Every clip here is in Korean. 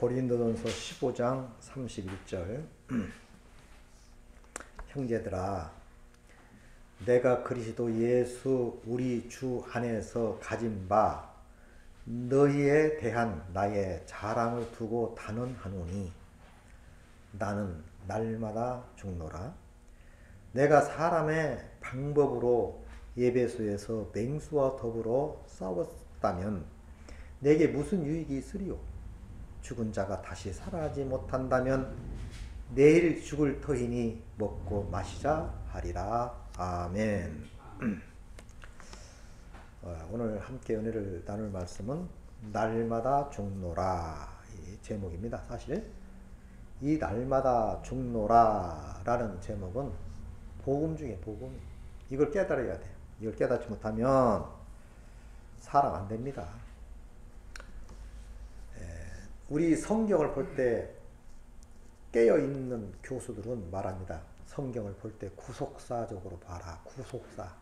고린도전서 15장 31절 형제들아 내가 그리스도 예수 우리 주 안에서 가진 바 너희에 대한 나의 자랑을 두고 단언하노니 나는 날마다 죽노라. 내가 사람의 방법으로 에베소에서 맹수와 더불어 싸웠다면 내게 무슨 유익이 있으리요? 죽은 자가 다시 살아나지 못한다면 내일 죽을 터이니 먹고 마시자 하리라. 아멘. 오늘 함께 은혜를 나눌 말씀은 날마다 죽노라 이 제목입니다. 사실 이 날마다 죽노라 라는 제목은 복음 중에 복음. 이걸 깨달아야 돼요. 이걸 깨닫지 못하면 사람 안 됩니다. 우리 성경을 볼 때 깨어있는 교수들은 말합니다. 성경을 볼 때 구속사적으로 봐라. 구속사.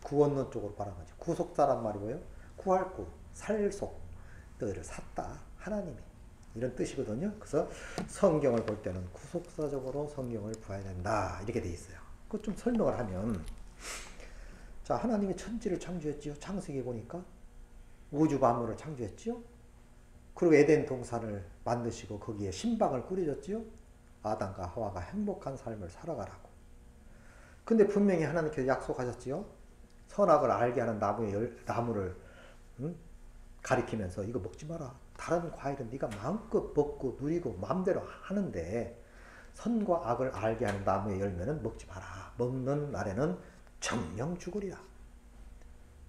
구원론 쪽으로 봐라. 구속사란 말이 뭐예요? 구할 구, 살속, 너희를 샀다. 하나님이. 이런 뜻이거든요. 그래서 성경을 볼 때는 구속사적으로 성경을 봐야 된다. 이렇게 돼 있어요. 그것 좀 설명을 하면, 자, 하나님이 천지를 창조했지요. 창세기 보니까 우주 만물을 창조했지요. 그리고 에덴 동산을 만드시고 거기에 신방을 꾸려줬지요. 아담과 하와가 행복한 삶을 살아가라고. 근데 분명히 하나님께서 약속하셨지요. 선악을 알게 하는 나무를 가리키면서 이거 먹지 마라. 다른 과일은 네가 마음껏 먹고 누리고 마음대로 하는데 선과 악을 알게 하는 나무의 열매는 먹지 마라. 먹는 날에는 정령 죽으리라.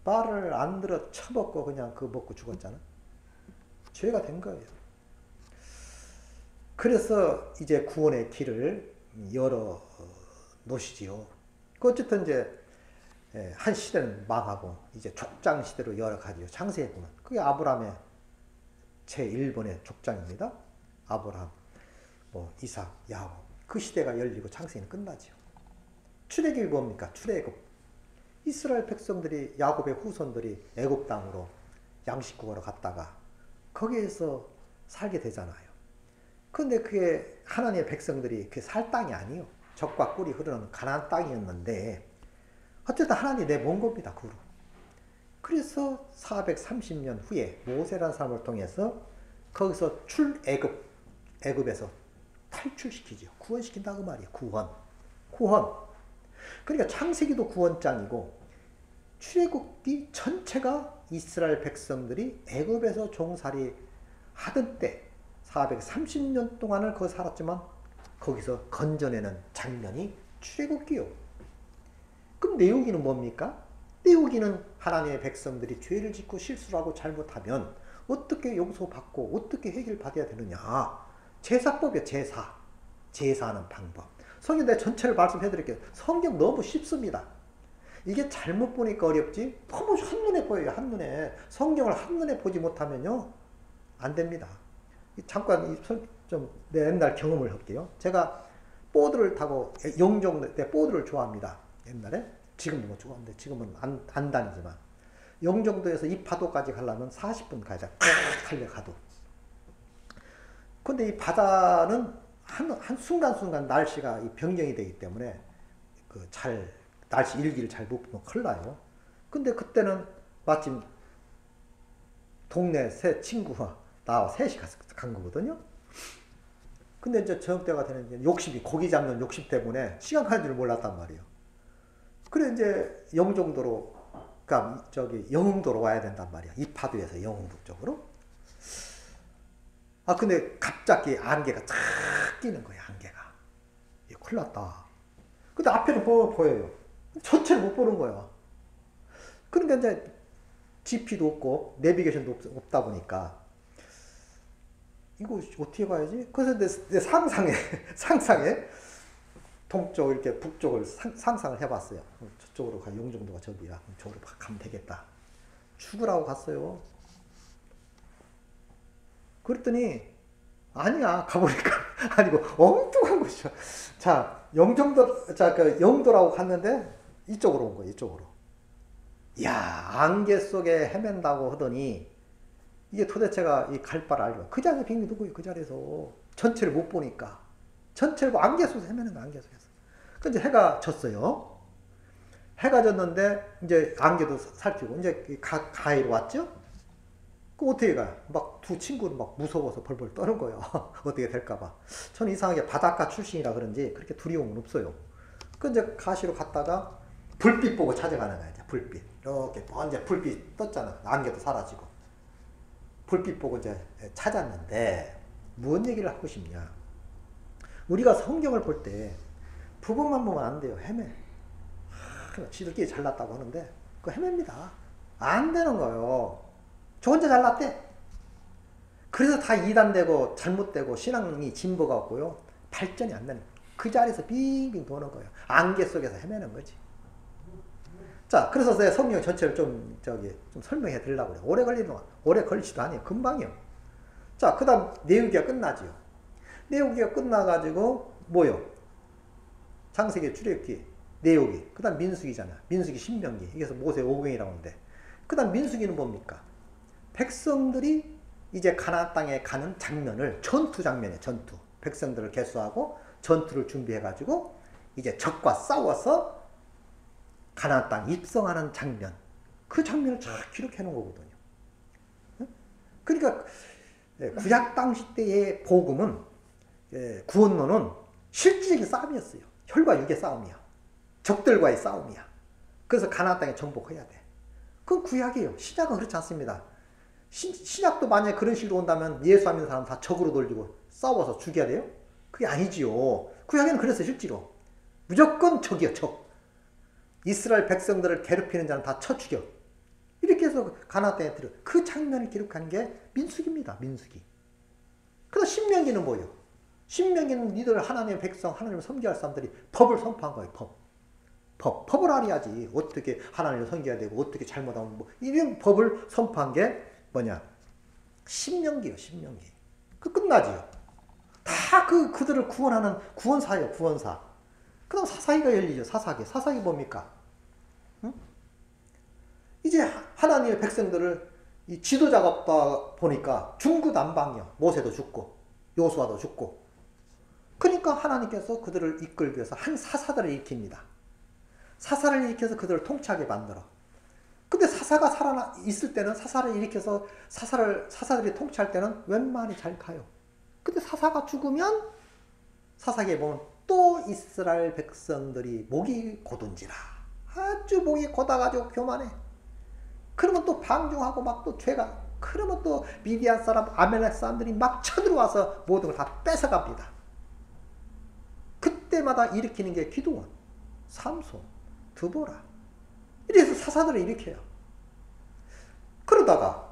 말을 안 들어 처먹고 그냥 그거 먹고 죽었잖아. 죄가 된 거예요. 그래서 이제 구원의 길을 열어 놓으시지요. 어쨌든 이제 한 시대는 망하고 이제 족장 시대로 열어가지요. 창세기 보면 그게 아브라함의 제1번의 족장입니다. 아브라함, 이삭, 야곱. 그 시대가 열리고 창세기는 끝나지요. 출애굽이 뭡니까? 출애굽. 이스라엘 백성들이 야곱의 후손들이 애굽 땅으로 양식 구하러 갔다가 거기에서 살게 되잖아요. 그런데 그게 하나님의 백성들이 그게 살 땅이 아니요. 젖과 꿀이 흐르는 가나안 땅이었는데 어쨌든 하나님이 내몬 겁니다. 그로. 그래서 430년 후에 모세라는 사람을 통해서 거기서 애굽에서 탈출시키죠. 구원시킨다 그 말이에요. 구원. 그러니까 창세기도 구원장이고 출애굽기 전체가 이스라엘 백성들이 애굽에서 종살이 하던 때 430년 동안을 거기 살았지만 거기서 건져내는 장면이 출애굽기요. 그럼 내용기는 뭡니까? 내용기는 하나님의 백성들이 죄를 짓고 실수를 하고 잘못하면 어떻게 용서받고 어떻게 해결받아야 되느냐. 제사법이에요. 제사하는 방법. 성경 내가 전체를 말씀해드릴게요. 성경 너무 쉽습니다. 이게 잘못 보니까 어렵지 너무 한눈에 보여요. 한눈에. 성경을 한눈에 보지 못하면요 안 됩니다. 잠깐 내 옛날 경험을 할게요. 제가 보드를 타고 영종 때 보드를 좋아합니다. 옛날에. 지금도 못 좋아하는데 지금은 안 다니지만 영종도에서 이 파도까지 가려면 40분 가야 달려가도. 근데 이 바다는 한 순간순간 날씨가 변경이 되기 때문에 날씨 일기를 잘 못 보면 큰일 나요. 근데 그때는 마침 동네 새 친구와 나와 셋이 간 거거든요. 근데 이제 저녁 때가 되는 욕심이, 고기 잡는 욕심 때문에 시간 가는 줄 몰랐단 말이에요. 그래 이제 영종도로, 그러니까 영흥도로 와야 된단 말이야. 이 파도에서 영흥도 쪽으로. 근데 갑자기 안개가 탁 끼는 거야. 안개가. 큰일 났다. 근데 앞에는 보여요. 전체를 못 보는 거야. 그러니까 이제 GP도 없고 내비게이션도 없다 보니까 이거 어떻게 가야지? 그래서 내 상상에 동쪽 이렇게 북쪽을 상상을 해봤어요. 저쪽으로 가. 영종도가 저기야. 저쪽으로 가면 되겠다. 죽으라고 갔어요. 그랬더니 아니야. 가보니까 아니고 엉뚱한 곳이야. 자, 영도라고 갔는데 이쪽으로 온 거예요. 이쪽으로. 야, 안개 속에 헤맨다고 하더니 이게 도대체가 이 갈 바를 알죠. 그 자리에 빙이 누구예요? 그 자리에서 전체를 못 보니까 전체를 안개 속에서 헤매는 거야. 안개 속에서. 그 이제 해가 졌어요. 해가 졌는데 이제 안개도 살피고 이제 가히로 왔죠. 그 어떻게 가? 막 두 친구는 막 무서워서 벌벌 떠는 거예요. 어떻게 될까봐. 저는 이상하게 바닷가 출신이라 그런지 그렇게 두려움은 없어요. 그 이제 가시로 갔다가 불빛 보고 찾아가는 거야. 이제 불빛 이렇게 먼저 불빛 떴잖아. 안개도 사라지고 불빛 보고 이제 찾았는데 무슨 얘기를 하고 싶냐? 우리가 성경을 볼 때 부분만 보면 안 돼요. 헤매. 지들끼리 잘났다고 하는데 그거 헤맵니다. 안 되는 거예요. 저 혼자 잘났대. 그래서 다 이단되고 잘못되고 신앙이 진보가 없고요. 발전이 안 되는 거예요. 그 자리에서 빙빙 도는 거예요. 안개 속에서 헤매는 거지. 자, 그래서 제가 성경 전체를 좀 설명해 드리려고 그래요. 오래 걸리지도 않아요. 금방이요. 자, 그 다음 내후기가 끝나지요. 내후기가 끝나가지고 뭐요? 창세기, 출애굽기, 내후기. 그 다음 민수기잖아. 민수기, 신명기. 이게서 모세 오경이라고 하는데. 그 다음 민수기는 뭡니까? 백성들이 이제 가나안 땅에 가는 장면을, 전투 장면이에요. 전투. 백성들을 개수하고 전투를 준비해가지고 이제 적과 싸워서 가나안 땅 입성하는 장면. 그 장면을 잘 기록해 놓은 거거든요. 그러니까 구약 당시 때의 복음은, 구원론은 실질적인 싸움이었어요. 혈과 육의 싸움이야. 적들과의 싸움이야. 그래서 가나안 땅에 정복해야 돼. 그건 구약이에요. 신약은 그렇지 않습니다. 신약도 만약에 그런 식으로 온다면 예수 안 믿는 사람 다 적으로 돌리고 싸워서 죽여야 돼요? 그게 아니지요. 구약에는 그랬어요. 실제로. 무조건 적이요. 적. 이스라엘 백성들을 괴롭히는 자는 다 쳐 죽여. 이렇게 해서 가나안 땅에 들어. 그 장면을 기록한 게 민수기입니다. 민수기. 그래서 신명기는 뭐예요? 신명기는 니들 하나님의 백성, 하나님을 섬겨야 할 사람들이 법을 선포한 거예요. 법을 알아야지. 어떻게 하나님을 섬겨야 되고 어떻게 잘못하면 뭐 이런 법을 선포한 게 뭐냐? 신명기요. 신명기. 그 끝나지요. 다 그들을 구원하는 구원사예요. 구원사. 그 다음 사사기가 열리죠. 사사기. 사사기 뭡니까? 응? 이제 하나님의 백성들을 이 지도 작업다 보니까 중구난방이요. 모세도 죽고 요수아도 죽고. 그러니까 하나님께서 그들을 이끌기 위해서 한 사사들을 일으킵니다. 사사를 일으켜서 그들을 통치하게 만들어. 근데 사사가 살아나 있을 때는 사사를 일으켜서 사사들이 통치할 때는 웬만히 잘 가요. 근데 사사가 죽으면 사사기에 보면 또 이스라엘 백성들이 목이 곧은지라. 아주 목이 곧아가지고 교만해. 그러면 또 방종하고 막 또 죄가. 그러면 또 미디안 사람, 아멜렉 사람들이 막 쳐들어와서 모든 걸 다 뺏어갑니다. 그때마다 일으키는 게 기드온, 삼손, 드보라. 이래서 사사들을 일으켜요. 그러다가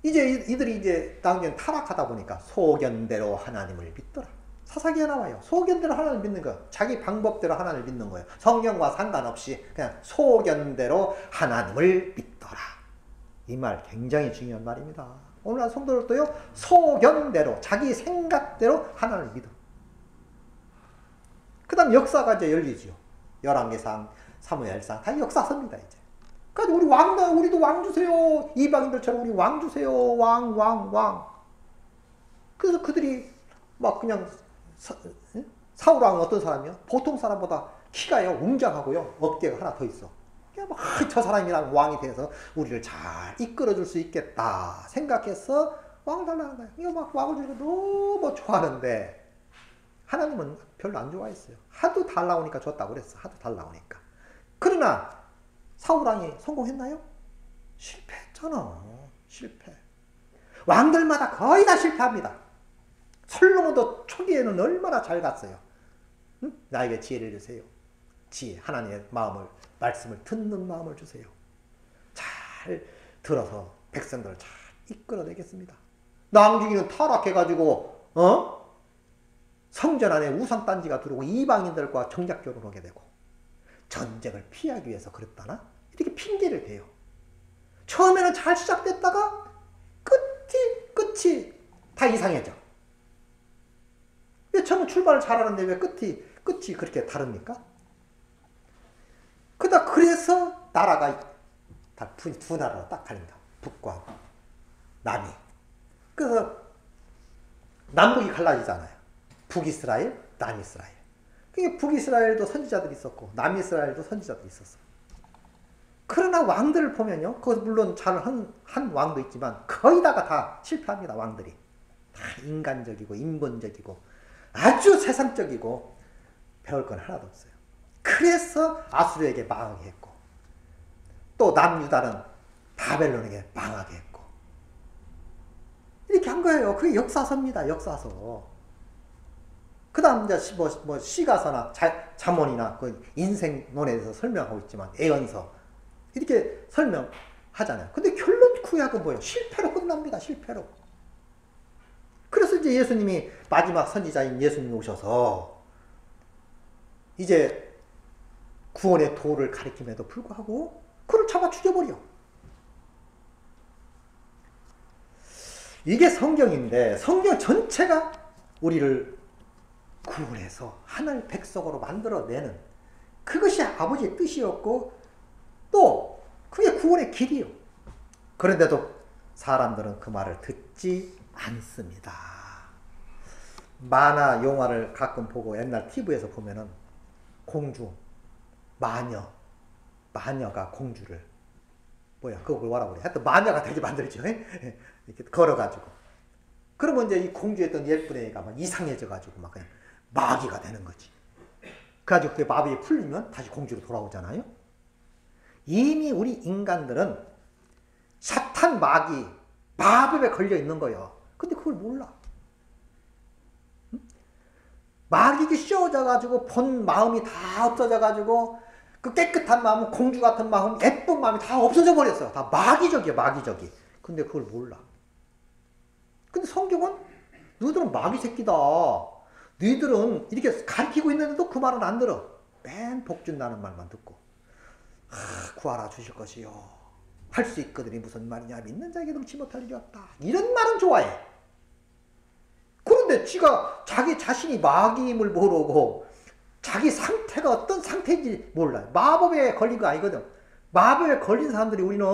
이제 이들이 이제 나중에 타락하다 보니까 소견대로 하나님을 믿더라. 사사기에 나와요. 소견대로 하나님을 믿는 거. 자기 방법대로 하나님을 믿는 거예요. 성경과 상관없이 그냥 소견대로 하나님을 믿더라. 이 말 굉장히 중요한 말입니다. 오늘날 성도들도요. 소견대로 자기 생각대로 하나님을 믿어. 그 다음 역사가 이제 열리죠. 열왕기상, 사무엘상 다 역사서입니다. 이제. 그러니까 우리도 왕 주세요. 이방인들처럼 우리 왕 주세요. 왕. 그래서 그들이 막 그냥 사울 왕은 어떤 사람이요? 보통 사람보다 키가요 웅장하고요 어깨가 하나 더 있어. 막 저 사람이랑 왕이 돼서 우리를 잘 이끌어줄 수 있겠다 생각해서 왕을 달라는 거예요. 이거 막 왕을 주니까 너무 좋아하는데 하나님은 별로 안 좋아했어요. 하도 달라오니까 줬다고 그랬어. 하도 달라오니까. 그러나 사울 왕이 성공했나요? 실패했잖아. 실패. 왕들마다 거의 다 실패합니다. 솔로몬도 초기에는 얼마나 잘 갔어요. 응? 나에게 지혜를 주세요. 지혜, 하나님의 마음을, 말씀을 듣는 마음을 주세요. 잘 들어서 백성들을 잘 이끌어내겠습니다. 나중에는 타락해가지고 성전 안에 우상단지가 들어오고 이방인들과 정작 결혼하게 되고 전쟁을 피하기 위해서 그랬다나? 이렇게 핑계를 대요. 처음에는 잘 시작됐다가 끝이 다 이상해져. 왜 처음 출발을 잘하는데 왜 끝이 그렇게 다릅니까? 그래서 나라가 두 나라로 딱 갈린다. 북과 남이. 그래서 남북이 갈라지잖아요. 북이스라엘, 남이스라엘. 그게 북이스라엘도 선지자들이 있었고 남이스라엘도 선지자들이 있었어. 그러나 왕들을 보면요. 거기서 물론 한 왕도 있지만 거의 다 실패합니다. 왕들이. 다 인간적이고 인본적이고 아주 세상적이고 배울 건 하나도 없어요. 그래서 아수르에게 망하게 했고 또 남유다는 바벨론에게 망하게 했고 이렇게 한 거예요. 그게 역사서입니다. 역사서. 그 다음 이제 시가서나 잠언이나 그 인생론에 대해서 설명하고 있지만 애언서 이렇게 설명하잖아요. 근데 결론 구약은 뭐예요? 실패로 끝납니다. 실패로. 그래서 이제 예수님이 마지막 선지자인 예수님이 오셔서 이제 구원의 도를 가리킴에도 불구하고 그를 잡아 죽여버려. 이게 성경인데 성경 전체가 우리를 구원해서 하늘 백성으로 만들어내는 그것이 아버지의 뜻이었고 또 그게 구원의 길이요. 그런데도 사람들은 그 말을 듣지 않습니다. 만화 영화를 가끔 보고 옛날 TV에서 보면은 공주, 마녀가 공주를 그걸 뭐라고 그래? 하여튼 마녀가 되게 만들죠. 이렇게 걸어가지고. 그러면 이제 이 공주였던 예쁜 애가 막 이상해져가지고 막 그냥 마귀가 되는 거지. 그래가지고 그 마법이 풀리면 다시 공주로 돌아오잖아요. 이미 우리 인간들은 사탄 마귀, 마법에 걸려 있는 거예요. 근데 그걸 몰라. 마귀가 씌워져가지고 본 마음이 다 없어져가지고 그 깨끗한 마음, 공주 같은 마음, 예쁜 마음이 다 없어져 버렸어요. 다 마귀적이에요, 마귀적이. 근데 그걸 몰라. 근데 성경은 너희들은 마귀 새끼다. 너희들은 이렇게 가르치고 있는데도 그 말은 안 들어. 맨 복준다는 말만 듣고. 구하라 주실 것이요. 할 수 있거든이 무슨 말이냐. 믿는 자에게 넘치 못할 일이 없다. 이런 말은 좋아해. 그런데 지가 자기 자신이 마귀임을 모르고 자기 상태가 어떤 상태인지 몰라요. 마법에 걸린 거 아니거든. 마법에 걸린 사람들이 우리는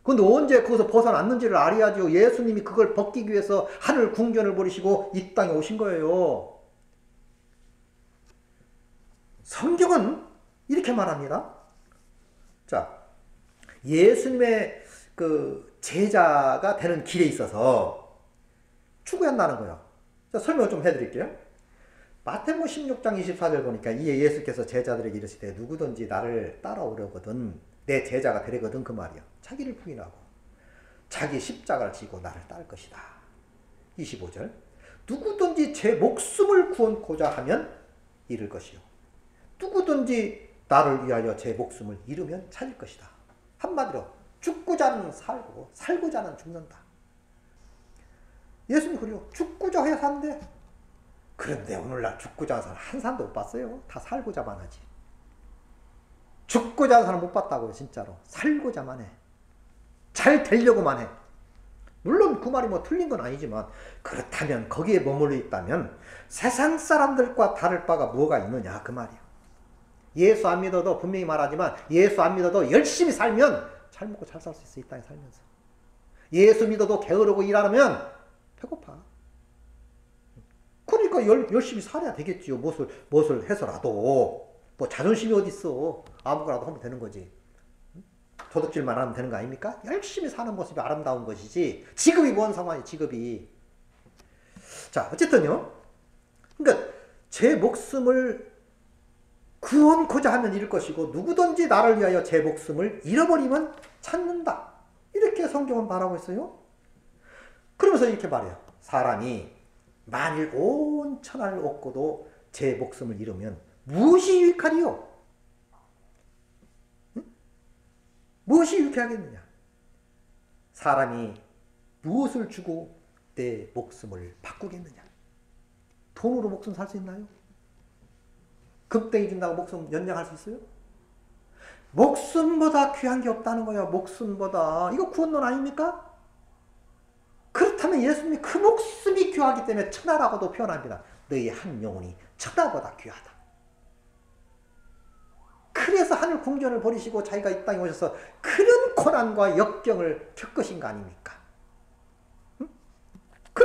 근데 언제 거기서 벗어났는지를 알아야죠. 예수님이 그걸 벗기기 위해서 하늘 궁전을 버리시고 이 땅에 오신 거예요. 성경은 이렇게 말합니다. 자, 예수님의 그 제자가 되는 길에 있어서 추구한다는 거예요. 자, 설명을 좀 해드릴게요. 마태복음 16장 24절 보니까 이에 예수께서 제자들에게 이르시되 누구든지 나를 따라오려거든 내 제자가 되려거든 그 말이야. 자기를 부인하고 자기 십자가를 지고 나를 따를 것이다. 25절 누구든지 제 목숨을 구원코자 하면 잃을 것이요 누구든지 나를 위하여 제 목숨을 잃으면 찾을 것이다. 한마디로 죽고자 하는 살고 살고자 하는 죽는다. 예수님이 그래요. 죽고자 해야 산대. 그런데 오늘날 죽고자 하는 사람 한 사람도 못 봤어요. 다 살고자만 하지. 죽고자 하는 사람 못 봤다고요. 진짜로. 살고자만 해. 잘 되려고만 해. 물론 그 말이 뭐 틀린 건 아니지만 그렇다면 거기에 머물러 있다면 세상 사람들과 다를 바가 뭐가 있느냐 그 말이에요. 예수 안 믿어도 분명히 말하지만 예수 안 믿어도 열심히 살면 잘 먹고 잘 살 수 있어. 이 땅에 살면서. 예수 믿어도 게으르고 일하면 배고파. 그러니까 열심히 살아야 되겠지요. 무엇을 해서라도. 뭐 자존심이 어딨어. 아무거나도 하면 되는 거지. 도둑질만 하면 되는 거 아닙니까? 열심히 사는 모습이 아름다운 것이지. 직업이 뭔 상관이야, 직업이. 자, 어쨌든요. 그러니까 제 목숨을 구원코자 하면 잃을 것이고 누구든지 나를 위하여 제 목숨을 잃어버리면 찾는다. 이렇게 성경은 말하고 있어요. 그러면서 이렇게 말해요. 사람이 만일 온 천하를 얻고도 제 목숨을 잃으면 무엇이 유익하리요? 응? 무엇이 유익하겠느냐? 사람이 무엇을 주고 내 목숨을 바꾸겠느냐? 돈으로 목숨 살 수 있나요? 금땡이 준다고 목숨 연장할 수 있어요? 목숨보다 귀한 게 없다는 거야. 목숨보다. 이거 구원론 아닙니까? 그렇다면 예수님이 그 목숨이 귀하기 때문에 천하라고도 표현합니다. 너희 한 영혼이 천하보다 귀하다. 그래서 하늘 궁전을 버리시고 자기가 이 땅에 오셔서 그런 고난과 역경을 겪으신 거 아닙니까?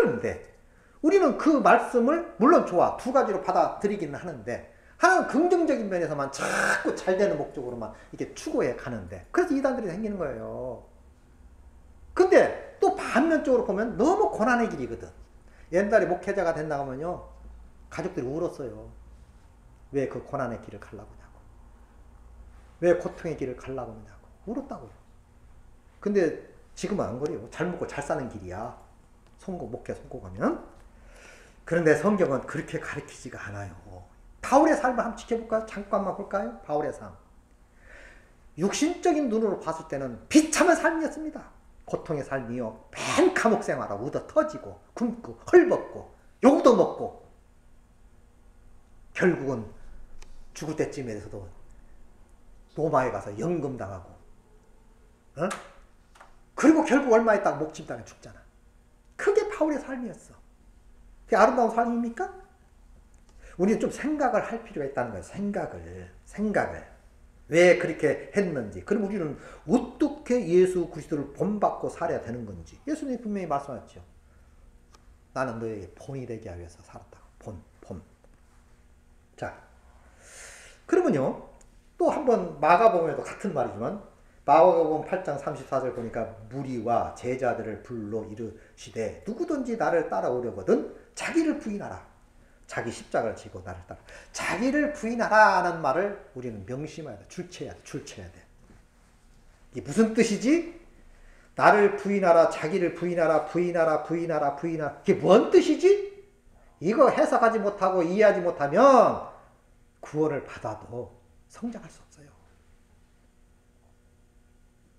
그런데 우리는 그 말씀을 물론 좋아. 두 가지로 받아들이기는 하는데 하나는 긍정적인 면에서만 자꾸 잘 되는 목적으로만 이렇게 추구해 가는데 그래서 이단들이 생기는 거예요. 근데 또 반면적으로 보면 너무 고난의 길이거든. 옛날에 목회자가 된다고 하면요. 가족들이 울었어요. 왜 그 고난의 길을 가려고 하냐고. 왜 고통의 길을 가려고 하냐고. 울었다고요. 근데 지금은 안 그래요. 잘 먹고 잘 사는 길이야. 목회 성공하면. 그런데 성경은 그렇게 가르치지가 않아요. 바울의 삶을 한번 지켜볼까요? 잠깐만 볼까요? 바울의 삶. 육신적인 눈으로 봤을 때는 비참한 삶이었습니다. 고통의 삶이요. 맨 감옥 생활하고 얻어 터지고 굶고 헐벗고 욕도 먹고 결국은 죽을 때쯤에서도 로마에 가서 연금당하고 어? 그리고 결국 얼마 있다가 목짐당해 죽잖아. 그게 바울의 삶이었어. 그게 아름다운 삶입니까? 우리는 좀 생각을 할 필요가 있다는 거예요. 생각을. 왜 그렇게 했는지. 그럼 우리는 어떻게 예수 그리스도를 본받고 살아야 되는 건지. 예수님이 분명히 말씀하셨죠. 나는 너에게 본이 되게 하기 위해서 살았다고. 본. 자, 그러면요. 또 한번 마가복음에도 같은 말이지만 마가복음 8장 34절 보니까 무리와 제자들을 불러 이르시되 누구든지 나를 따라오려거든 자기를 부인하라. 자기 십자가를 지고 나를 따라. 자기를 부인하라는 말을 우리는 명심해야 돼. 줄쳐야 돼. 이게 무슨 뜻이지? 나를 부인하라, 자기를 부인하라. 이게 뭔 뜻이지? 이거 해석하지 못하고 이해하지 못하면 구원을 받아도 성장할 수 없어요.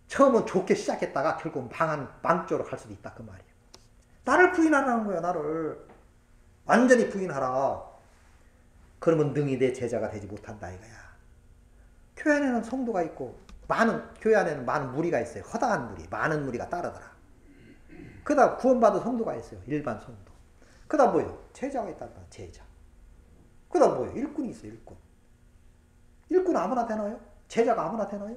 처음은 좋게 시작했다가 결국 망조로 갈 수도 있다 그 말이에요. 나를 부인하라는 거야. 나를 완전히 부인하라. 그러면 능히 내 제자가 되지 못한다 이거야. 교회 안에는 성도가 있고 교회 안에는 많은 무리가 있어요. 허다한 무리, 많은 무리가 따르더라. 그다음 구원받은 성도가 있어요. 일반 성도. 그다음 뭐예요? 제자가 있다. 제자. 그다음 뭐예요? 일꾼이 있어요. 일꾼 아무나 되나요? 제자가 아무나 되나요?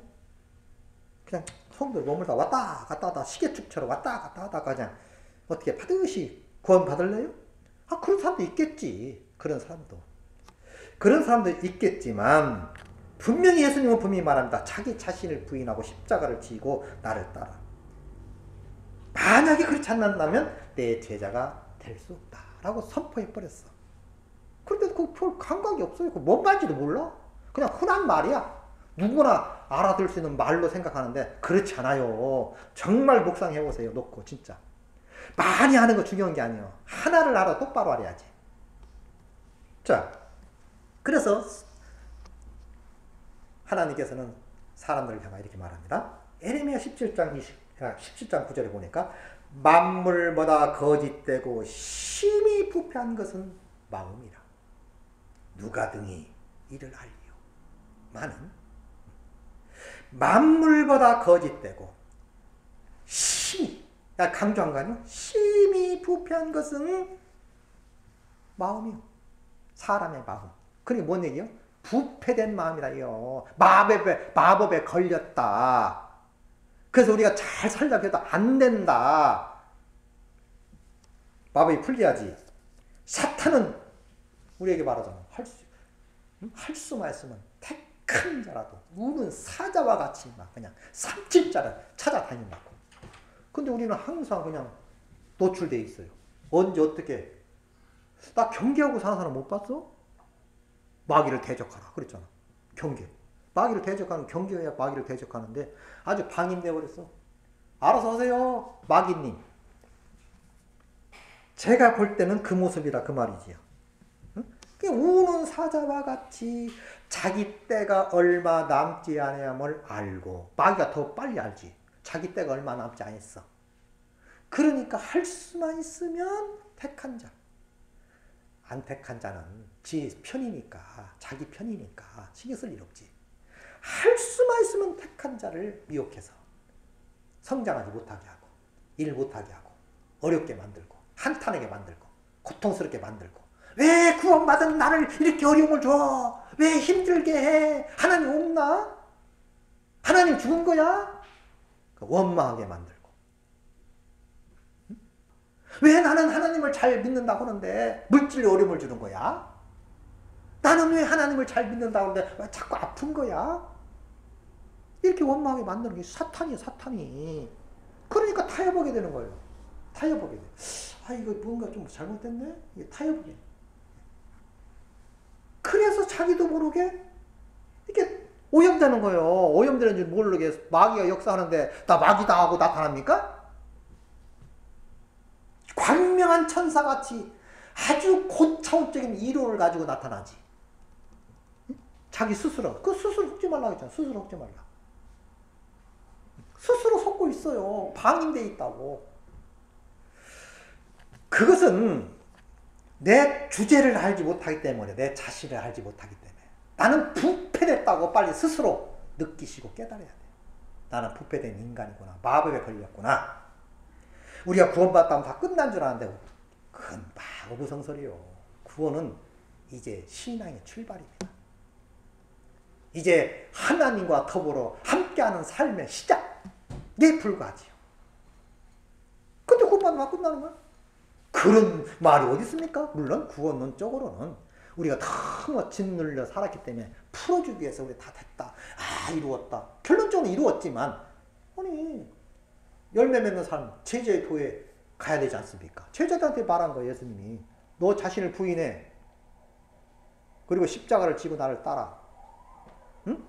그냥 성도를 머물다 왔다 갔다 하다 시계축처럼 왔다 갔다 하다가 그냥 어떻게 받으시 구원 받을래요? 그런 사람도 있겠지. 그런 사람도 있겠지만 분명히 예수님은 분명히 말합니다. 자기 자신을 부인하고 십자가를 지고 나를 따라. 만약에 그렇지 않는다면 내 제자가 될 수 없다라고 선포해버렸어. 그런데 별 감각이 없어요. 뭔 말인지도 몰라. 그냥 흔한 말이야. 누구나 알아들 수 있는 말로 생각하는데 그렇지 않아요. 정말 묵상해보세요. 놓고 진짜. 많이 하는 거 중요한 게 아니에요. 하나를 알아 똑바로 알아야지. 자, 그래서 하나님께서는 사람들을 향하여 이렇게 말합니다. 에레미야 17장 9절에 보니까 만물보다 거짓되고 심히 부패한 것은 마음이라. 누가 등이 이를 알리요. 많은 만물보다 거짓되고 심히 강조한 거 아니요? 심히 부패한 것은 마음이요. 사람의 마음. 그게 뭔 얘기요? 부패된 마음이라요. 마법에 걸렸다. 그래서 우리가 잘 살려고 해도 안 된다. 마법이 풀려야지. 사탄은 우리에게 말하잖아. 할 수만 있으면 택한 자라도 우는 사자와 같이 막 그냥 삼칠자를 찾아다닌다고. 근데 우리는 항상 그냥 노출되어 있어요. 언제 어떻게. 나 경계하고 사는 사람 못 봤어? 마귀를 대적하라 그랬잖아. 경계. 마귀를 대적하는 경계해야 마귀를 대적하는데 아주 방임되어 버렸어. 알아서 하세요. 마귀님. 제가 볼 때는 그 모습이라 그 말이지요. 응? 우는 사자와 같이 자기 때가 얼마 남지 않음을 알고 마귀가 더 빨리 알지. 자기 때가 얼마 남지 않았어. 그러니까 할 수만 있으면 택한 자. 안 택한 자는 지 편이니까 자기 편이니까 신경 쓸 일 없지. 할 수만 있으면 택한 자를 미혹해서 성장하지 못하게 하고 일 못하게 하고 어렵게 만들고 한탄하게 만들고 고통스럽게 만들고 왜 구원받은 나를 이렇게 어려움을 줘? 왜 힘들게 해? 하나님 없나? 하나님 죽은 거야? 원망하게 만들고 왜 나는 하나님을 잘 믿는다고 하는데 물질이 어려움을 주는 거야? 나는 왜 하나님을 잘 믿는다고 하는데 왜 자꾸 아픈 거야? 이렇게 원망하게 만드는 게 사탄이에요, 사탄이. 그러니까 타협하게 되는 거예요. 타협하게 돼. 아, 이거 뭔가 좀 잘못됐네? 이게 타협이. 그래서 자기도 모르게 이게 오염되는 거예요. 오염되는 줄 모르게 마귀가 역사하는데 나 마귀다 하고 나타납니까? 광명한 천사같이 아주 고차원적인 이론을 가지고 나타나지. 자기 스스로. 그 스스로 속지 말라고 했잖아. 스스로 속지 말라. 스스로 속고 있어요. 방임되어 있다고. 그것은 내 주제를 알지 못하기 때문에, 내 자신을 알지 못하기 때문에. 나는 부패됐다고 빨리 스스로 느끼시고 깨달아야 돼. 나는 부패된 인간이구나. 마법에 걸렸구나. 우리가 구원받다면 다 끝난 줄 아는데 그건 막 어부성설이요. 구원은 이제 신앙의 출발입니다. 이제 하나님과 더불어 함께하는 삶의 시작에 불과하지요. 근데 구원받으면 끝나는 거야? 그런 말이 어디 있습니까? 물론 구원론적으로는 우리가 너무 짓눌려 살았기 때문에 풀어주기 위해서 우리 다 됐다. 아, 이루었다. 결론적으로 이루었지만 아니 열매 맺는 삶, 제자의 도에 가야 되지 않습니까? 제자들한테 말한 거예요, 예수님이. 너 자신을 부인해. 그리고 십자가를 지고 나를 따라. 응?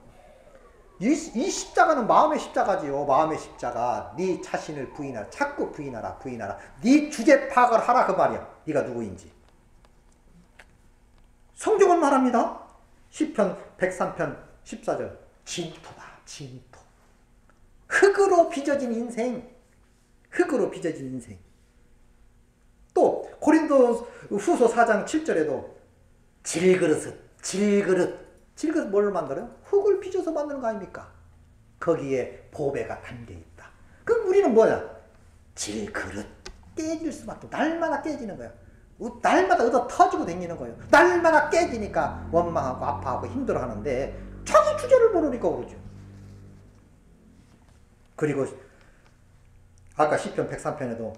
이 십자가는 마음의 십자가지요. 마음의 십자가. 네 자신을 부인하라. 자꾸 부인하라. 부인하라. 네 주제 파악을 하라 그 말이야. 네가 누구인지. 성경은 말합니다. 시편 103편 14절. 진토다. 진토. 흙으로 빚어진 인생. 흙으로 빚어진 인생. 또 고린도후서 4장 7절에도 질그릇 뭘로 만들어요? 흙을 빚어서 만드는 거 아닙니까? 거기에 보배가 담겨있다. 그럼 우리는 뭐야? 질그릇. 깨질 수밖에 없어. 날마다 깨지는 거야. 날마다 얻어 터지고 다니는 거예요. 날마다 깨지니까 원망하고 아파하고 힘들어하는데 자기 주제를 모르니까 그러죠. 그리고 아까 시편 103편에도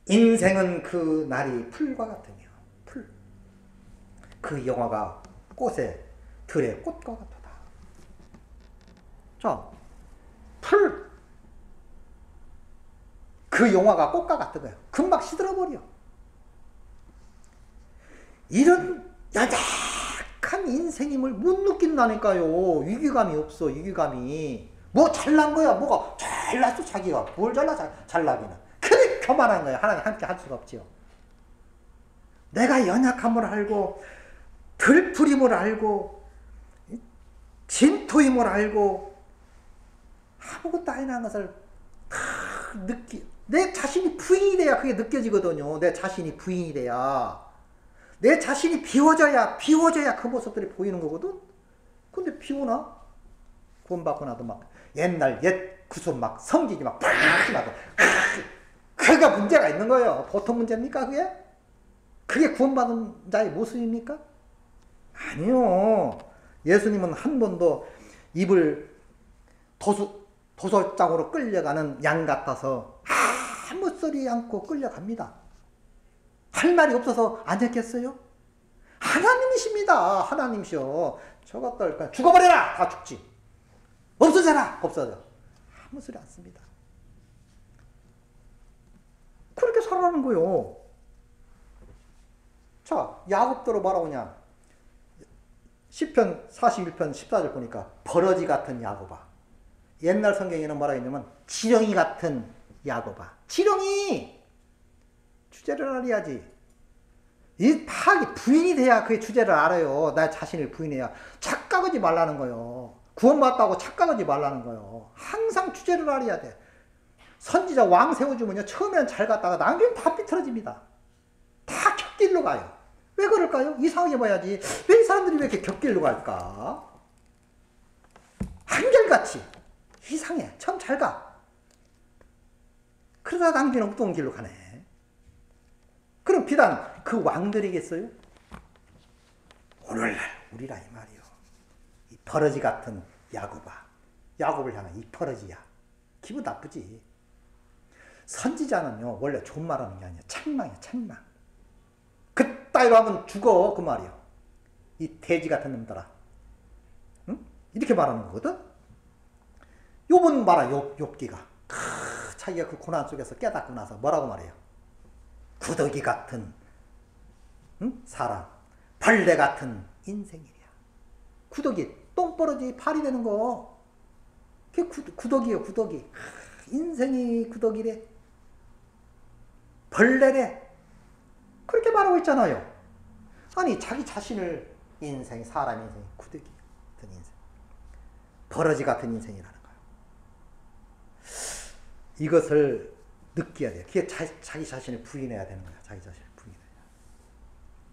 인생은 그 날이 풀과 같으며 풀. 그 영화가 꽃에 들의 꽃과 같도다. 자, 풀. 그 영화가 꽃과 같은 거예요. 금방 시들어버려. 이런 야작한 인생임을 못 느낀다니까요. 위기감이 없어. 위기감이. 뭐 잘난 거야. 뭐가 잘났어 자기가. 뭘 잘나 잘나기는. 그래 교만한 거야. 하나님 함께 할 수가 없지요. 내가 연약함을 알고 들풀임을 알고 진토임을 알고 아무것도 아니라는 것을 내 자신이 부인이 돼야 그게 느껴지거든요. 내 자신이 부인이 돼야. 내 자신이 비워져야 그 모습들이 보이는 거거든. 근데 비우나? 구원받고 나도 막 옛날 옛 구속 막 성질이 막 나고 그가 문제가 있는 거예요. 보통 문제입니까 그게? 그게 구원받은 자의 모습입니까? 아니요. 예수님은 한 번도 입을 도솔장으로 끌려가는 양 같아서 아무 소리 않고 끌려갑니다. 할 말이 없어서 앉았겠어요? 하나님이십니다. 하나님이셔. 저것들 그냥 죽어버려라. 다 죽지. 없어져라. 없어져. 아무 소리 안 씁니다. 그렇게 살아가는 거요. 자, 야곱도로 말하오냐. 시편 41편 14절 보니까 버러지 같은 야곱아. 옛날 성경에는 뭐라고 했냐면 지렁이 같은 야곱아. 지렁이! 주제를 알아야지. 이 파악이 부인이 돼야 그의 주제를 알아요. 나 자신을 부인해야. 착각하지 말라는 거요. 구원받았다고 착각하지 말라는 거요. 항상 주제를 알아야 돼. 선지자 왕 세워주면요. 처음에는 잘 갔다가 나중에는 다 삐뚤어집니다. 다 곁길로 가요. 왜 그럴까요? 이상하게 봐야지. 왜 이 사람들이 왜 이렇게 곁길로 갈까? 한결같이. 이상해. 처음 잘 가. 그러다 나중에는 엉뚱한 길로 가네. 그럼 비단 그 왕들이겠어요? 오늘날 우리라 이 말이요. 이 버러지 같은 야곱아. 야곱을 향한 이 버러지야. 기분 나쁘지. 선지자는요 원래 좋은 말하는 게 아니야. 책망이야, 책망. 그따위로 하면 죽어 그 말이야. 이 돼지 같은 놈들아. 응? 이렇게 말하는 거거든. 욥은 말아. 욥기가 자기가 그 고난 속에서 깨닫고 나서 뭐라고 말해요? 구더기 같은 사람, 벌레 같은 인생이야. 구더기, 똥버러지 팔이 되는 거. 그게 구더기예요, 구더기. 인생이 구더기래. 벌레래. 그렇게 말하고 있잖아요. 아니 자기 자신을 사람 인생, 구더기 같은 인생, 버러지 같은 인생이라는 거예요. 이것을 느껴야 돼요. 그게 자기 자신을 부인해야 되는 거야. 자기 자신을 부인해야.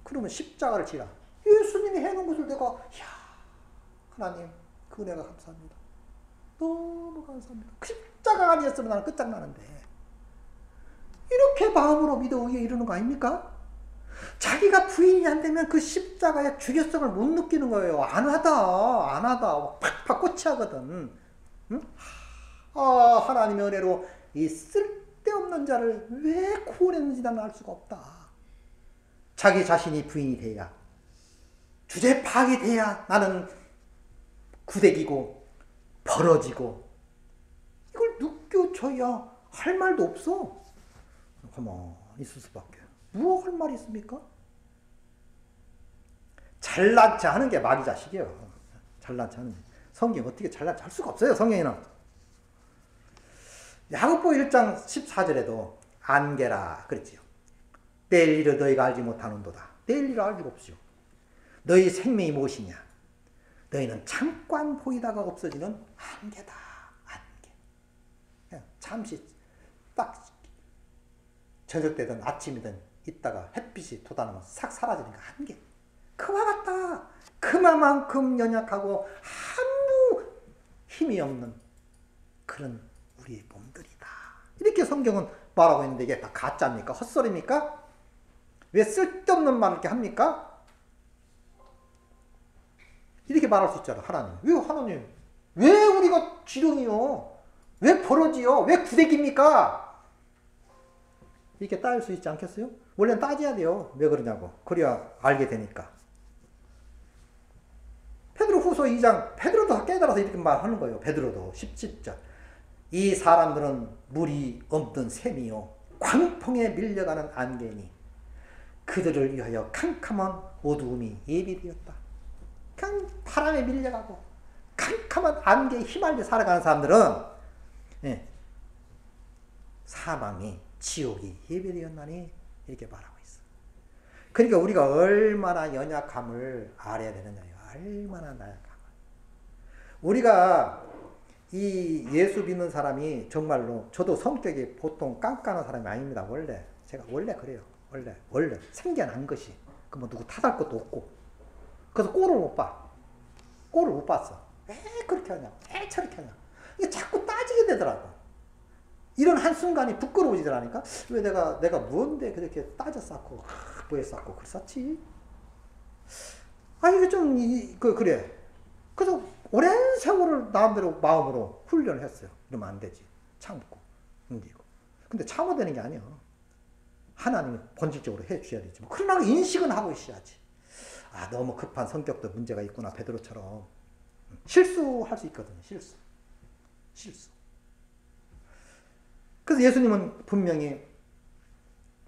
그러면 십자가를 지라. 예수님이 해놓은 것을 내가 하나님 그 은혜가 감사합니다. 너무 감사합니다. 그 십자가 아니었으면 나는 끝장나는데. 이렇게 마음으로 믿어 의에 이르는 거 아닙니까? 자기가 부인이 안 되면 그 십자가의 중요성을 못 느끼는 거예요. 안 하다. 팍팍 꼬치하거든. 응? 하나님의 은혜로 이 쓸데없는 자를 왜 구원했는지 나는 알 수가 없다. 자기 자신이 부인이 돼야, 주제 파악이 돼야 나는 구대기고 벌어지고, 이걸 느껴져야 할 말도 없어. 가만히 있을 수밖에. 뭐 할 말이 있습니까? 잘난 체 하는 게 마귀 자식이에요. 잘난 체 하는 게. 성경 어떻게 잘난 체 할 수가 없어요. 성경에는. 야고보 1장 14절에도 안개라 그랬지요. 내일 일을 너희가 알지 못하는도다. 내일 일을 알지 없지요. 너희 생명이 무엇이냐? 너희는 잠깐 보이다가 없어지는 안개다. 안개. 그냥 잠시 딱 저녁 때든 아침이든 있다가 햇빛이 돋아나면 싹 사라지니까 한개. 그와 같다. 그만큼 연약하고 아무 힘이 없는 그런 우리의 몸들이다. 이렇게 성경은 말하고 있는데 이게 다 가짜입니까? 헛소리입니까? 왜 쓸데없는 말을 이렇게 합니까? 이렇게 말할 수 있잖아. 하나님. 왜 하나님? 왜 우리가 지렁이요? 왜 버러지요? 왜 구데기입니까? 이렇게 따질 수 있지 않겠어요? 원래는 따져야 돼요. 왜 그러냐고. 그래야 알게 되니까. 베드로후서 2장, 베드로도 깨달아서 이렇게 말하는 거예요. 베드로도 17절. 이 사람들은 물이 없는 샘이요 광풍에 밀려가는 안개니 그들을 위하여 캄캄한 어두움이 예비되었다. 그냥 바람에 밀려가고 캄캄한 안개에 휘말려 살아가는 사람들은 사망이, 지옥이 예배되었나니 이렇게 말하고 있어. 그러니까 우리가 얼마나 연약함을 알아야 되느냐요. 얼마나 연약함을. 우리가 이 예수 믿는 사람이 정말로, 저도 성격이 보통 깐깐한 사람이 아닙니다. 원래 제가 원래 그래요. 원래 생겨난 것이. 그 뭐 누구 탓할 것도 없고. 그래서 꼴을 못 봐. 꼴을 못 봤어. 왜 그렇게 하냐? 왜 저렇게 하냐? 이게 자꾸 따지게 되더라고. 이런 한순간이 부끄러워지더라니까. 왜 내가 뭔데 그렇게 따졌었고 뭐했었고 그랬었지? 이게 좀 그래. 그래서 오랜 세월을 나름대로 마음으로 훈련을 했어요. 이러면 안 되지. 참고 견디고. 근데 참아야 되는 게 아니야. 하나님이 본질적으로 해주셔야 되지. 그러나 인식은 하고 있어야지. 너무 급한 성격도 문제가 있구나. 베드로처럼. 실수할 수 있거든요. 실수. 그래서 예수님은 분명히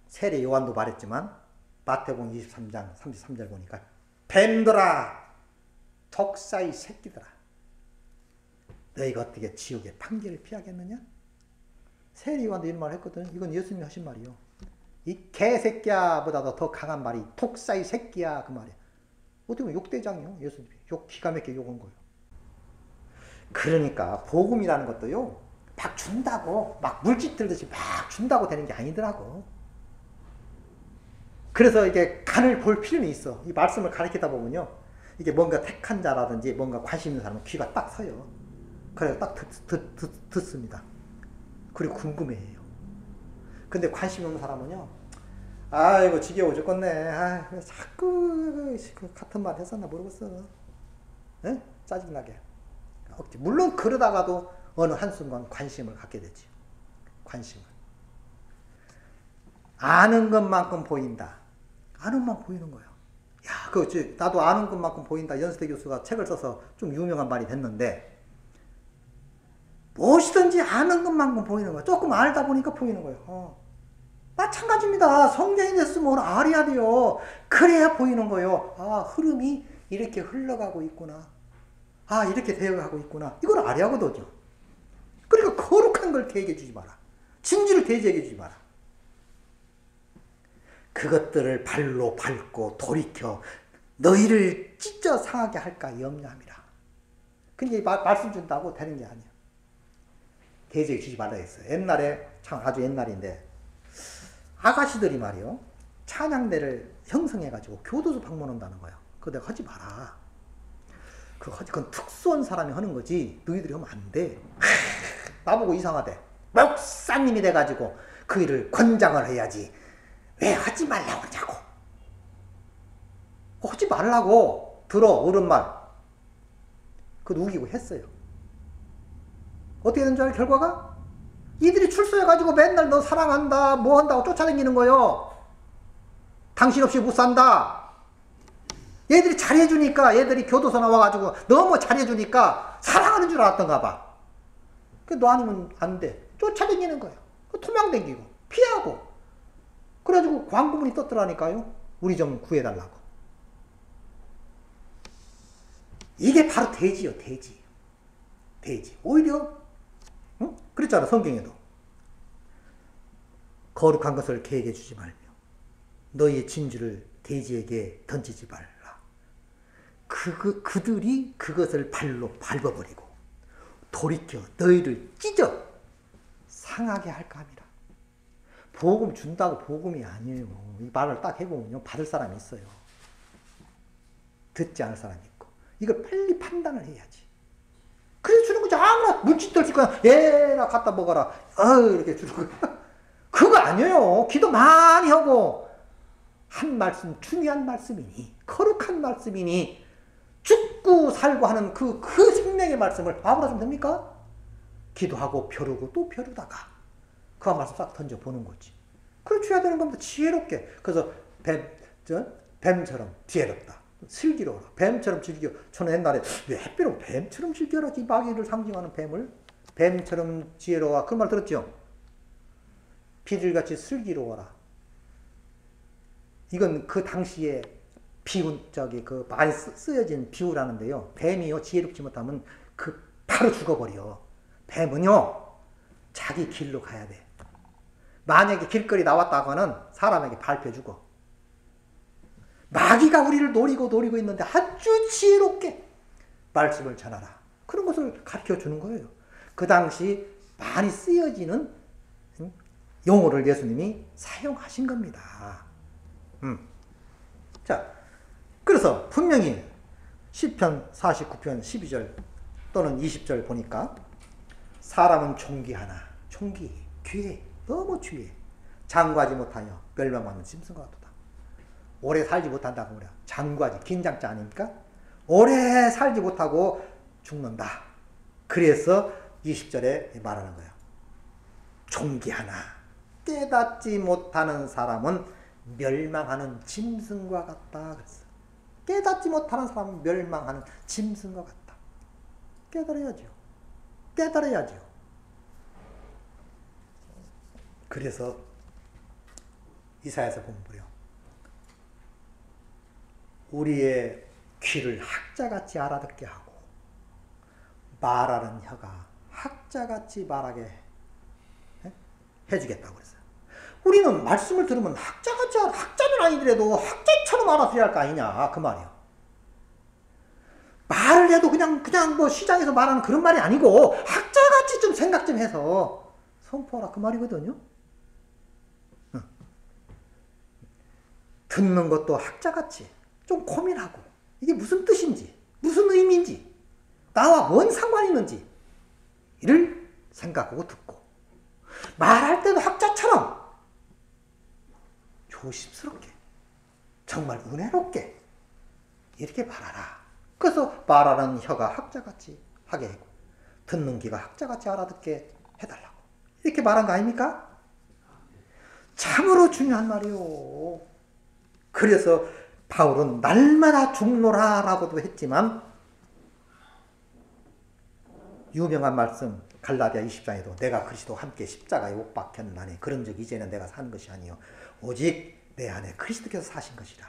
세례 요한도 말했지만 마태복음 23장 33절 보니까 뱀들아 독사의 새끼들아 너희가 어떻게 지옥의 판결을 피하겠느냐? 세례 요한도 이런 말을 했거든. 이건 예수님이 하신 말이요. 이 개새끼야 보다도 더 강한 말이 독사의 새끼야 그 말이야. 어떻게 보면 욕대장이요. 예수님이 욕 기가 막히게 욕한 거예요. 그러니까 복음이라는 것도요. 막 준다고 막 물집 들듯이 막 준다고 되는 게 아니더라고. 그래서 이게 간을 볼 필요는 있어. 이 말씀을 가르치다 보면요. 이게 뭔가 택한 자라든지 뭔가 관심 있는 사람은 귀가 딱 서요. 그래서 딱 듣습니다. 그리고 궁금해해요. 근데 관심 없는 사람은요. 아이고 지겨워 죽겠네. 자꾸 같은 말 했었나 모르겠어. 에? 짜증나게. 물론 그러다가도 어느 한순간 관심을 갖게 되지. 관심을. 아는 것만큼 보인다. 아는 것만 보이는 거예요. 야, 나도 아는 것만큼 보인다. 연세대 교수가 책을 써서 좀 유명한 말이 됐는데, 무엇이든지 아는 것만큼 보이는 거예요. 조금 알다 보니까 보이는 거예요. 마찬가지입니다. 성경에 대해서 뭘 알아야 돼요. 그래야 보이는 거예요. 아, 흐름이 이렇게 흘러가고 있구나. 아, 이렇게 되어가고 있구나. 이걸 알아야 하거든요. 그러니까 거룩한 걸 대기해 주지 마라. 진리를 대지해 주지 마라. 그것들을 발로 밟고 돌이켜 너희를 찢어 상하게 할까 염려함이라. 근데 말씀 준다고 되는 게 아니야. 대지해 주지 말라 했어요. 옛날에, 참 아주 옛날인데, 아가씨들이 말이요, 찬양대를 형성해가지고 교도소 방문한다는 거야. 그거 내가 하지 마라. 그건 특수한 사람이 하는 거지, 너희들이 하면 안 돼. 나보고 이상하대. 목사님이 돼가지고 그 일을 권장을 해야지. 왜 하지 말라고 하냐고. 하지 말라고. 들어, 옳은 말. 그거 우기고 했어요. 어떻게 된 줄 알아, 결과가? 이들이 출소해가지고 맨날 너 사랑한다, 뭐 한다고 쫓아다니는 거요. 당신 없이 못 산다. 얘들이 잘해주니까, 얘들이 교도소 나와가지고 너무 잘해주니까 사랑하는 줄 알았던가 봐. 너 아니면 안 돼. 쫓아다니는 거야. 토망다니고, 피하고. 그래가지고 광고문이 떴더라니까요. 우리 좀 구해달라고. 이게 바로 대지요, 대지. 대지. 오히려, 응? 그랬잖아, 성경에도. 거룩한 것을 계획해 주지 말며, 너희의 진주를 대지에게 던지지 말라. 그들이 그것을 발로 밟아버리고, 돌이켜 너희를 찢어 상하게 할까 합니다. 복음 준다고 복음이 아니에요. 이 말을 딱 해보면요, 받을 사람이 있어요. 듣지 않을 사람이 있고. 이걸 빨리 판단을 해야지. 그래서 주는 거지. 아무나 물짓 떨칠 거야. 얘나 갖다 먹어라. 이렇게 주는 거야. 그거 아니에요. 기도 많이 하고, 한 말씀, 중요한 말씀이니, 거룩한 말씀이니, 죽고 살고 하는 그 생명의 말씀을 아무나 좀 됩니까? 기도하고 벼르고 또 벼르다가 그 말씀 싹 던져보는 거지. 그걸 줘야 되는 겁니다. 지혜롭게. 그래서 뱀처럼 지혜롭다. 슬기로워라. 뱀처럼 즐겨. 저는 옛날에 왜 햇빛으로 뱀처럼 즐겨라. 이 마귀를 상징하는 뱀을. 뱀처럼 지혜로워. 그 말 들었죠? 비둘기같이 슬기로워라. 이건 그 당시에 많이 쓰여진 비유라는데요. 뱀이요, 지혜롭지 못하면 바로 죽어버려. 뱀은요, 자기 길로 가야 돼. 만약에 길거리 나왔다가는 사람에게 밟혀 죽어. 마귀가 우리를 노리고 있는데 아주 지혜롭게 말씀을 전하라. 그런 것을 가르쳐 주는 거예요. 그 당시 많이 쓰여지는 용어를 예수님이 사용하신 겁니다. 자, 그래서 분명히 시편 49편 12절 또는 20절 보니까 사람은 존귀하나, 귀해, 너무 귀해. 장구하지 못하여 멸망받는 짐승과 같도다. 오래 살지 못한다고 그래요. 장구하지, 긴장자 아닙니까? 오래 살지 못하고 죽는다. 그래서 20절에 말하는 거예요. 존귀하나, 깨닫지 못하는 사람은 멸망하는 짐승과 같다. 그랬어요. 깨닫지 못하는 사람은 멸망하는 짐승과 같다. 깨달아야죠. 그래서 이사야서 보면 그래요. 우리의 귀를 학자같이 알아듣게 하고 말하는 혀가 학자같이 말하게 해주겠다고 그랬어요. 우리는 말씀을 들으면 학자는 아니더라도 학자처럼 알아들어야 할 거 아니냐, 그 말이야. 말을 해도 그냥 뭐 시장에서 말하는 그런 말이 아니고 학자같이 좀 생각 좀 해서 선포하라, 그 말이거든요. 듣는 것도 학자같이 좀 고민하고, 이게 무슨 뜻인지, 무슨 의미인지, 나와 뭔 상관이 있는지 이를 생각하고 듣고, 말할 때도 학자처럼 조심스럽게, 정말 은혜롭게 이렇게 말하라. 그래서 말하는 혀가 학자같이 하게 하고 듣는 귀가 학자같이 알아듣게 해달라고 이렇게 말한 거 아닙니까? 참으로 중요한 말이요. 그래서 바울은 날마다 죽노라라고도 했지만 유명한 말씀 갈라디아 20장에도 내가 그리스도와 함께 십자가에 못 박혔나니 그런 적 이제는 내가 사는 것이 아니요 오직 내 안에 그리스도께서 사신 것이라.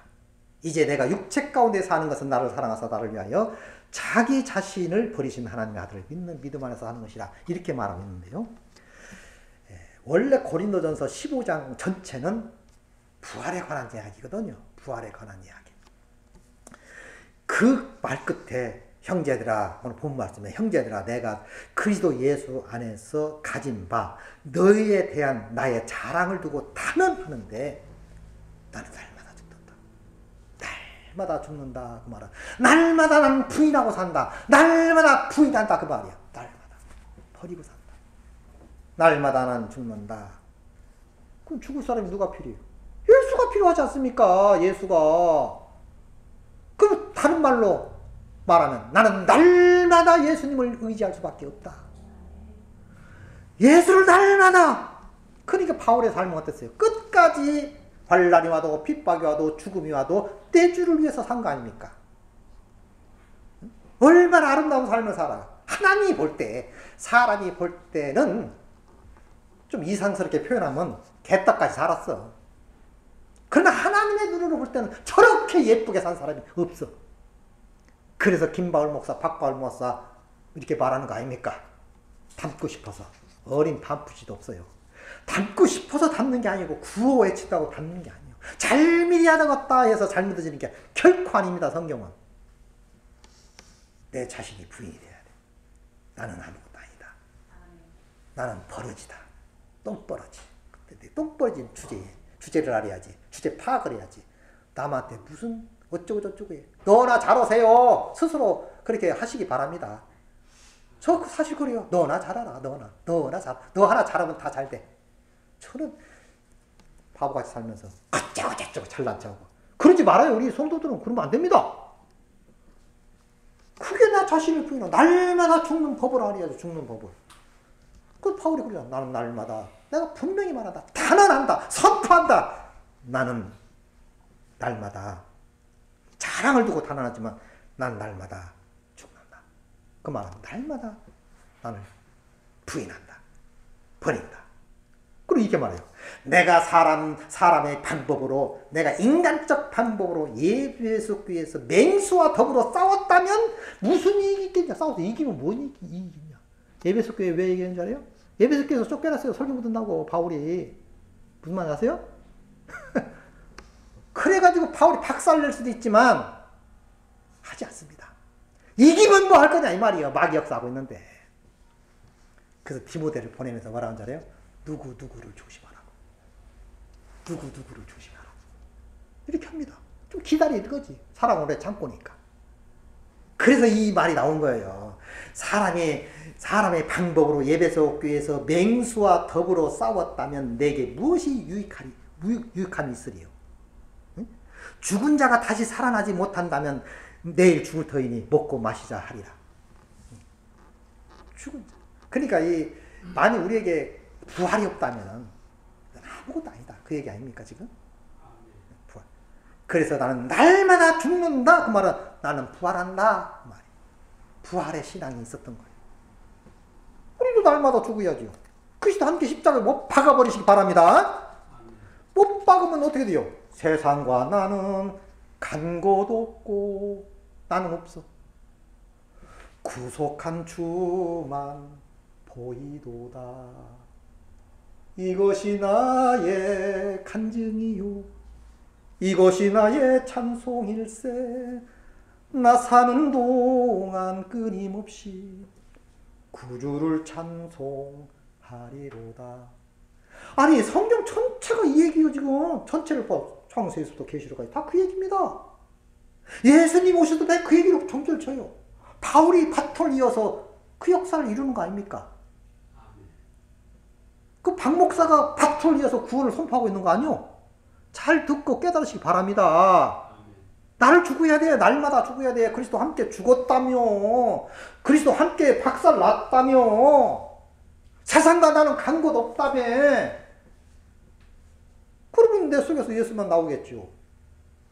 이제 내가 육체 가운데 사는 것은 나를 사랑하사 나를 위하여 자기 자신을 버리신 하나님의 아들을 믿는 믿음 안에서 하는 것이라. 이렇게 말하고 있는데요. 원래 고린도전서 15장 전체는 부활에 관한 이야기거든요. 부활에 관한 이야기. 그 말 끝에 형제들아, 오늘 본 말씀에 형제들아 내가 그리스도 예수 안에서 가진 바 너희에 대한 나의 자랑을 두고 단언하는데 나는 날마다 죽는다. 날마다 죽는다 그 말은 날마다 나는 부인하고 산다. 날마다 부인한다 그 말이야. 날마다 버리고 산다. 날마다 나는 죽는다. 그럼 죽을 사람이 누가 필요해요? 예수가 필요하지 않습니까? 예수가. 그럼 다른 말로 말하면 나는 날마다 예수님을 의지할 수밖에 없다. 예수를 날마다. 그러니까 바울의 삶은 어땠어요? 끝까지 환난이 와도 핍박이 와도 죽음이 와도 내 주를 위해서 산 거 아닙니까? 얼마나 아름다운 삶을 살아. 하나님이 볼 때, 사람이 볼 때는 좀 이상스럽게 표현하면 개떡같이 살았어. 그러나 하나님의 눈으로 볼 때는 저렇게 예쁘게 산 사람이 없어. 그래서 김바울 목사, 박바울 목사 이렇게 말하는 거 아닙니까? 닮고 싶어서. 어린 반푸시도 없어요. 닮고 싶어서 닮는 게 아니고 구호 외친다고 닮는 게 아니에요. 잘미리하다겠다 해서 잘못해지는 게 결코 아닙니다. 성경은. 내 자신이 부인이 돼야 돼. 나는 아무것도 아니다. 나는 버러지다. 똥버러지. 똥버러진 주제를 알아야지. 주제 파악을 해야지. 남한테 무슨 어쩌고 저쩌고 해. 너나 잘하세요. 스스로 그렇게 하시기 바랍니다. 저 사실 그래요. 너나 잘하라. 너나 잘. 너 하나 잘하면 다 잘 돼. 저는 바보같이 살면서 어쩌고 저쩌고 잘난 척하고 그러지 말아요. 우리 성도들은 그러면 안 됩니다. 그게 나 자신을 부인하고 날마다 죽는 법을 알아야죠. 죽는 법을. 그 바울이 그러잖아. 나는 날마다 내가 분명히 말한다. 단언한다. 선포한다. 나는 날마다 자랑을 두고 단언하지만 난 날마다 죽는다. 그 말은 날마다 나를 부인한다. 버린다. 그리고 이렇게 말해요. 내가 사람의 방법으로, 내가 인간적 방법으로 예수 교회에서 맹수와 더불어 싸웠다면 무슨 이익이 있겠냐? 싸워서 이기면 뭔 이익이 있냐? 예배소 교회 왜 얘기하는 줄 알아요? 예배소 교회에서 쫓겨났어요. 설교 묻는다고 바울이. 무슨 말 아세요? 그래가지고 바울이 박살낼 수도 있지만 하지 않습니다. 이기면 뭐 할 거냐 이 말이에요. 막 역사하고 있는데. 그래서 디모데를 보내면서 뭐라고 하는 줄 알아요? 누구를 조심하라고. 누구를 조심하라고. 이렇게 합니다. 좀 기다리는 거지. 사람 오래 참고니까. 그래서 이 말이 나온 거예요. 사람의 방법으로 예배소 교회에서 맹수와 더불어 싸웠다면 내게 무엇이 유익함이 있으리요. 응? 죽은 자가 다시 살아나지 못한다면 내일 죽을 터이니 먹고 마시자 하리라. 죽은 자. 그러니까 만약 우리에게 부활이 없다면 아무것도 아니다. 그 얘기 아닙니까 지금? 부활. 그래서 나는 날마다 죽는다. 그 말은 나는 부활한다. 그 말이에요. 부활의 신앙이 있었던 거예요. 우리도 날마다 죽어야죠. 그리스도 함께 십자가에 못 박아버리시기 바랍니다. 못 박으면 어떻게 돼요? 세상과 나는 간 것도 없고 나는 없어. 구속한 주만 보이도다. 이것이 나의 간증이요. 이것이 나의 찬송일세. 나 사는 동안 끊임없이 구주를 찬송하리로다. 아니 성경 전체가 이 얘기예요. 지금 전체를 봐. 창세에서부터 계시록까지 다 그 얘기입니다. 예수님 오셔도 그 얘기로 점수를 쳐요. 바울이 바톨 이어서 그 역사를 이루는 거 아닙니까? 그 박 목사가 바톨 이어서 구원을 선포하고 있는 거 아니요? 잘 듣고 깨달으시기 바랍니다. 나를 죽어야 돼. 날마다 죽어야 돼. 그리스도 함께 죽었다며. 그리스도 함께 박살 났다며. 세상과 나는 간 곳 없다며. 그러면 내 속에서 예수만 나오겠죠.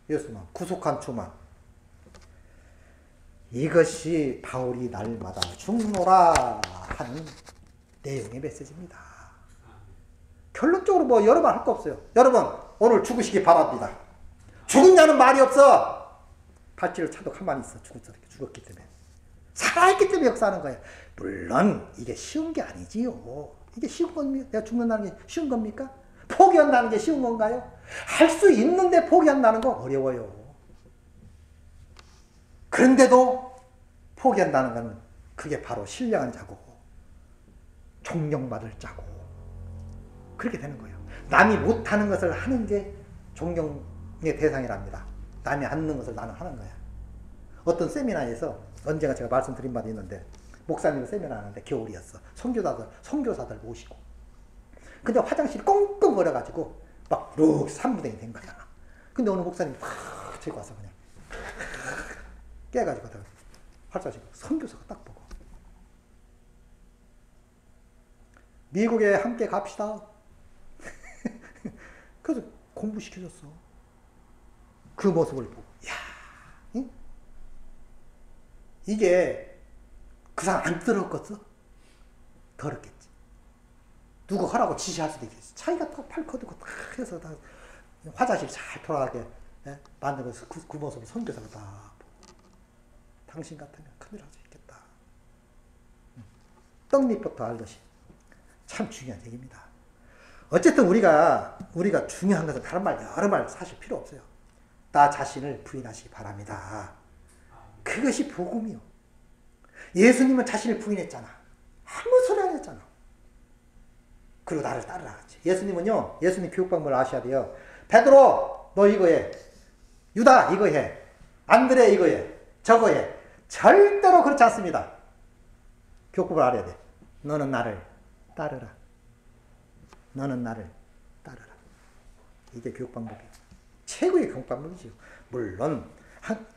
예수만, 구속한 주만. 이것이 바울이 날마다 죽노라 하는 내용의 메시지입니다. 결론적으로 뭐 여러 말 할 거 없어요. 여러분 오늘 죽으시기 바랍니다. 죽은 자는 말이 없어. 발길을 차도 가만히 있어. 죽었기 때문에. 살아있기 때문에 역사하는 거예요. 물론 이게 쉬운 게 아니지요. 이게 쉬운 겁니까? 내가 죽는다는 게 쉬운 겁니까? 포기한다는 게 쉬운 건가요? 할 수 있는데 포기한다는 거 어려워요. 그런데도 포기한다는 건 그게 바로 신령한 자고 존경받을 자고 그렇게 되는 거예요. 남이 못하는 것을 하는 게 존경의 대상이랍니다. 남이 안 하는 것을 나는 하는 거야. 어떤 세미나에서 언젠가 제가 말씀드린 바도 있는데 목사님 세미나 하는데 겨울이었어. 선교사들 모시고 근데 화장실이 꽁꽁거려가지고 막 이렇게 산무대이 된 거야. 근데 어느 목사님이 팍 들고 와서 그냥 깨가지고 활자시고 선교사가 딱 보고 미국에 함께 갑시다. 그래서 공부시켜줬어. 그 모습을 보고 야, 응? 이게 그 사람 안 더럽겠어? 더럽겠지. 누구 하라고 지시할 수도 있겠지. 자기가 딱 팔 걷고 딱 해서 다 화장실 잘 돌아가게 만들어서 그 모습을 선교사가 다 보고 당신 같으면 큰일 할 수 있겠다. 떡잎부터 알듯이 참 중요한 얘기입니다. 어쨌든 우리가 중요한 것은 다른 말 여러 말 사실 필요 없어요. 나 자신을 부인하시기 바랍니다. 그것이 복음이요. 예수님은 자신을 부인했잖아. 아무 소리 안 했잖아. 그리고 나를 따르라 그랬지. 예수님은요, 예수님 교육방법을 아셔야 돼요. 베드로 너 이거 해. 유다 이거 해. 안드레 이거 해. 저거 해. 절대로 그렇지 않습니다. 교육법을 알아야 돼. 너는 나를 따르라. 너는 나를 따르라. 이게 교육방법이에요. 최고의 교육방법이지요. 물론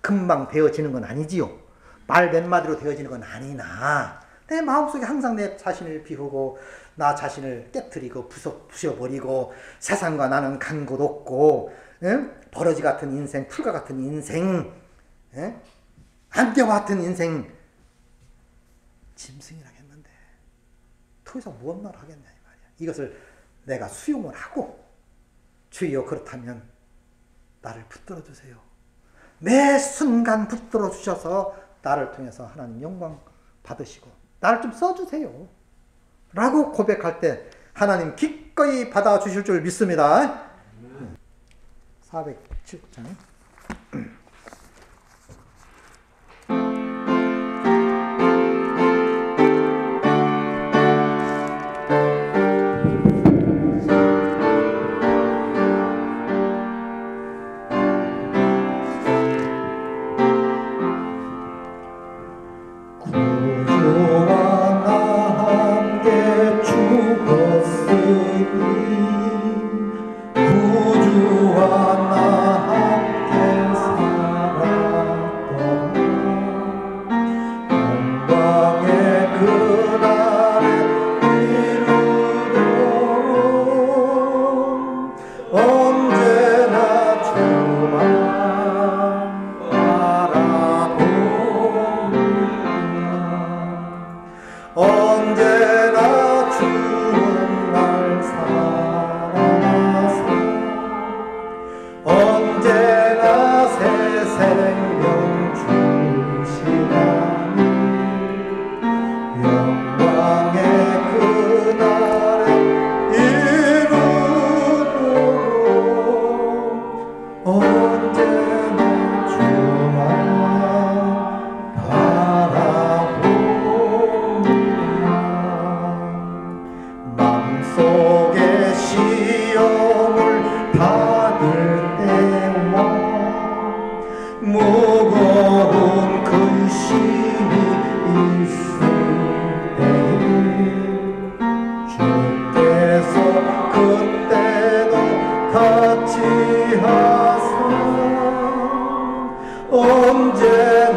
금방 되어지는 건 아니지요. 말 몇 마디로 되어지는 건 아니나 내 마음속에 항상 내 자신을 비우고 나 자신을 깨트리고 부셔버리고 세상과 나는 간 곳 없고 버러지 같은 인생, 풀과 같은 인생, 안개와 같은 인생 짐승이라고 했는데 더 이상 무엇 말 하겠냐 이 말이야. 이것을 내가 수용을 하고 주여 그렇다면 나를 붙들어 주세요. 매 순간 붙들어 주셔서 나를 통해서 하나님 영광 받으시고 나를 좀 써주세요 라고 고백할 때 하나님 기꺼이 받아주실 줄 믿습니다. 407장 언제나